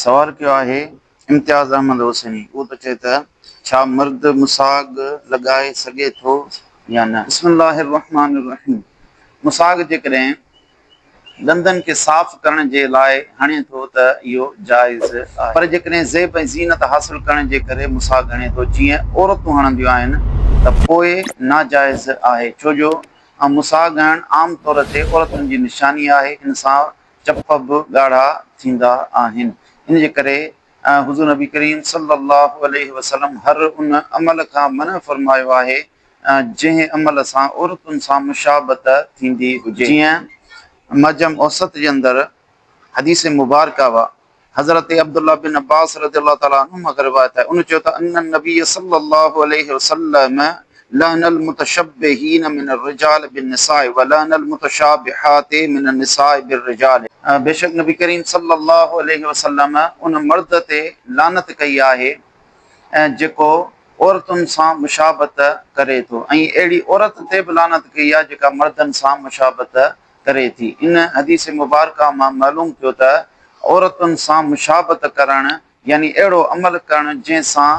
सवाल कयो आहे इम्तियाज़ अहमद हुसैनी। उहो त चए त छा मर्द मुसाग लॻाए सघे थो या न। बिस्मिल्लाहिर रहमानिर रहीम। मुसाग जेकॾहिं ॾंदनि खे साफ़ करण जे लाइ हणे थो त इहो जाइज़ आहे, पर जेकॾहिं ज़ेब ऐं ज़ीनत हासिल करण जे करे मुसाग हणे थो जीअं औरतूं हणंदियूं आहिनि त पोइ नाजाइज़ आहे, छो जो मुसाग हणणु आम तौर ते औरतुनि जी निशानी आहे। इन सां चप बि ॻाढ़ा थींदा आहिनि। इन जे करे हुज़ूर नबी करीम सल्लल्लाहु अलैहि वसल्लम हर उन अमल खां मना फरमायो आहे जंहिं अमल सां औरतुनि सां मुशाबत थींदी हुजे। जीअं मजम औसत जे अंदरि हदीस मुबारका हुआ, हज़रत अब्दुल्लाह बिन अब्बास रज़ियल्लाहु तआला अन्हुमा रिवायत है। उन चयो त अन्न नबी सल्लल्लाहु अलैहि वसल्लम लअनल मुतशब्बिहीन मिनर रिजाल बिन्निसाइ व लअनल मुतशाबिहाति मिनन निसाइ बिर्रिजाल। बेशक नबी करीम सल्लल्लाहु अलैहि वसल्लम उन मर्द ते लानत कई आहे ऐं जेको औरतुनि सां मुशाबत करे थो, ऐं अहिड़ी औरत ते बि लानत कई आहे जेका मर्दनि सां मुशाबत करे थी। इन हदीस मुबारका मां मालूम थियो त औरतुनि सां मुशाबत करणु यानी अहिड़ो अमल करणु जंहिंसां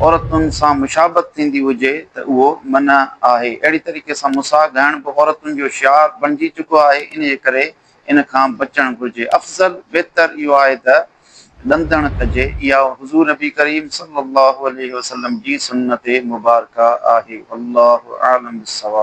औरतुनि सां मुशाबत थींदी हुजे त उहो मना आहे। अहिड़ी तरीक़े सां मुसाग हणण बि औरतुनि जो शिआर बणिजी चुको आहे। इन जे करे इन खां बचणु घुरिजे। अफ़ज़ल बहितर इहो आहे त ॾंदण कजे। इहा हुज़ूर नबी करीम सल्लल्लाहु अलैहि वसल्लम जी सुन्नत मुबारका आहे। अल्लाहु आलम बिस्सवाब।